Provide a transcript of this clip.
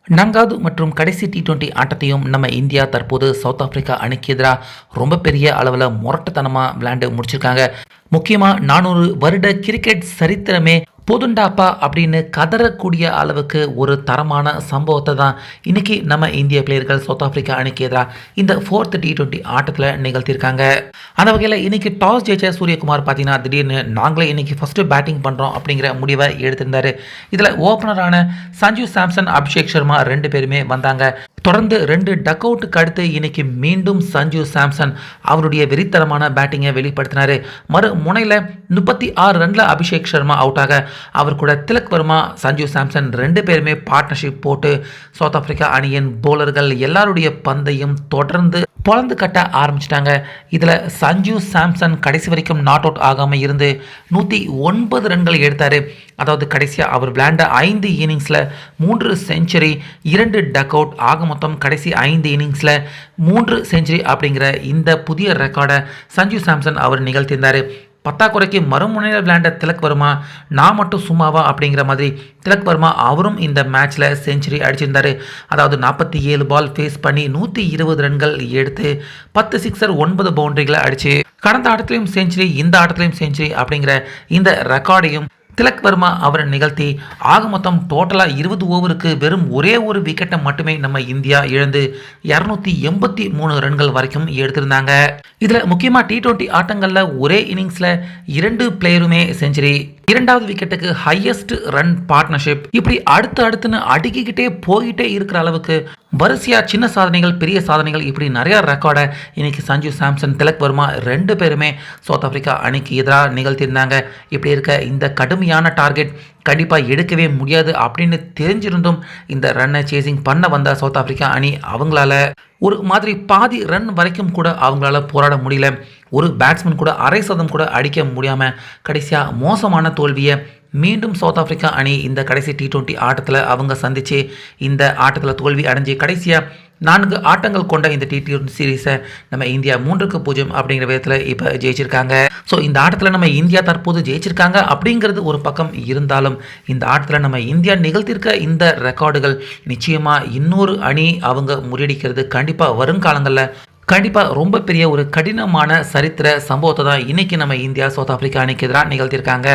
நான்காவது மற்றும் கடைசி T20 ஆட்டத்தையும் நம்ம இந்தியா தற்போது சவுத் ஆப்பிரிக்கா அணிக்கு எதிராக ரொம்ப பெரிய அளவில் முரட்டுத்தனமாக விளையாண்டு முடிச்சிருக்காங்க. முக்கியமாக 400 வருட கிரிக்கெட் சரித்திரமே போதுண்டாப்பா அப்படின்னு கதறக்கூடிய அளவுக்கு ஒரு தரமான சம்பவத்தை தான் இன்னைக்கு நம்ம இந்திய பிளேயர்கள் சவுத் ஆப்பிரிக்கா அணிக்கு எதிராக இந்த 4th T20 ஆட்டத்தில் நிகழ்த்தியிருக்காங்க. அந்த வகையில் இன்னைக்கு டாஸ் ஜெயிச்ச சூரியகுமார் பார்த்தீங்கன்னா திடீர்னு நாங்களே இன்னைக்கு ஃபர்ஸ்ட் பேட்டிங் பண்ணுறோம் அப்படிங்கிற முடிவை எடுத்திருந்தாரு. இதில் ஓப்பனரான சஞ்சு சாம்சன், அபிஷேக் சர்மா 2 பேருமே வந்தாங்க. தொடர்ந்து 2 டக் அவுட்டுக்கு அடுத்து இன்னைக்கு மீண்டும் சஞ்சு சாம்சன் அவருடைய வெறித்தனமான பேட்டிங்கை வெளிப்படுத்தினார். மறு முனையில் 36 ரன்ல அபிஷேக் சர்மா அவுட் ஆக அவர் கூட திலக் வர்மா, சஞ்சு சாம்சன் 2 பேருமே பார்ட்னர்ஷிப் போட்டு சவுத் ஆப்பிரிக்கா அணியின் போலர்கள் எல்லாருடைய பந்தையும் தொடர்ந்து பொழந்து கட்ட ஆரம்பிச்சிட்டாங்க. இதில் சஞ்சு சாம்சன் கடைசி வரைக்கும் நாட் அவுட் ஆகாமல் இருந்து 109 ரன்கள் எடுத்தார். அதாவது கடைசியாக அவர் விளையாண்ட 5 இன்னிங்ஸில் 3 செஞ்சுரி, 2 டக் அவுட், ஆக மொத்தம் கடைசி 5 இன்னிங்ஸில் 3 செஞ்சுரி அப்படிங்கிற இந்த புதிய ரெக்கார்டை சஞ்சு சாம்சன் அவர் நிகழ்த்தியிருந்தார். பத்தாக்குறைக்கு மறுமுனையில் விளையாண்ட திலக் வர்மா நான் மட்டும் சும்மாவா அப்படிங்கிற மாதிரி திலக் வர்மா அவரும் இந்த மேட்ச்சில் செஞ்சுரி அடிச்சிருந்தார். அதாவது 47 பால் ஃபேஸ் பண்ணி 120 ரன்கள் எடுத்து 10 சிக்ஸர் 9 பவுண்டரிகளை அடித்து கடந்த ஆட்டத்திலையும் செஞ்சுரி, இந்த ஆட்டத்திலையும் செஞ்சுரி அப்படிங்கிற இந்த ரெக்கார்டையும் திலக் வர்மா அவர் நிகழ்த்தி ஆக மொத்தம் டோட்டலாக 20 ஓவருக்கு வெறும் ஒரே ஒரு விக்கெட்டை மட்டுமே நம்ம இந்தியா இழந்து 283 ரன்கள் வரைக்கும் எடுத்திருந்தாங்க. இதில் முக்கியமாக T20 ஆட்டங்களில் ஒரே இன்னிங்ஸில் 2 பிளேயருமே செஞ்சுரி, 2வது விக்கெட்டுக்கு ஹையஸ்ட் ரன் பார்ட்னர்ஷிப், இப்படி அடுத்துன்னு அடுக்கிக்கிட்டே போயிட்டே இருக்கிற அளவுக்கு வரிசையாக சின்ன சாதனைகள், பெரிய சாதனைகள், இப்படி நிறையா ரெக்கார்டை இன்னைக்கு சஞ்சு சாம்சன், திலக் வர்மா 2 பேருமே சவுத் ஆப்பிரிக்கா அணிக்கு எதிராக நிகழ்த்தியிருந்தாங்க. இப்படி இருக்க இந்த கடுமையான டார்கெட் கண்டிப்பாக எடுக்கவே முடியாது அப்படின்னு தெரிஞ்சிருந்தும் இந்த ரன்னை சேசிங் பண்ண வந்த சவுத் ஆப்பிரிக்கா அணி அவங்களால ஒரு மாதிரி பாதி ரன் வரைக்கும் கூட அவங்களால போராட முடியல. ஒரு பேட்ஸ்மேன் கூட அரை சதம் கூட அடிக்க முடியாமல் கடைசியாக மோசமான தோல்வியை மீண்டும் சவுத் ஆப்பிரிக்கா அணி இந்த கடைசி T20 ஆட்டத்தில் அவங்க சந்தித்து இந்த ஆட்டத்தில் தோல்வி அடைஞ்சு கடைசியாக 4 ஆட்டங்கள் கொண்ட இந்த T20 சீரீஸை நம்ம இந்தியா 3-0 அப்படிங்கிற விதத்தில் இப்போ ஜெயிச்சிருக்காங்க. ஸோ இந்த ஆட்டத்தில் நம்ம இந்தியா தற்போது ஜெயிச்சிருக்காங்க அப்படிங்கிறது ஒரு பக்கம் இருந்தாலும் இந்த ஆட்டத்தில் நம்ம இந்தியா நிகழ்த்தியிருக்க இந்த ரெக்கார்டுகள் நிச்சயமாக இன்னொரு அணி அவங்க முறியடிக்கிறது கண்டிப்பாக வருங்காலங்களில் கண்டிப்பாக ரொம்ப பெரிய ஒரு கடினமான சரித்திர சம்பவத்தை தான் இன்றைக்கி நம்ம இந்தியா சவுத் ஆப்பிரிக்கா அணிக்கு எதிராக நிகழ்த்தியிருக்காங்க.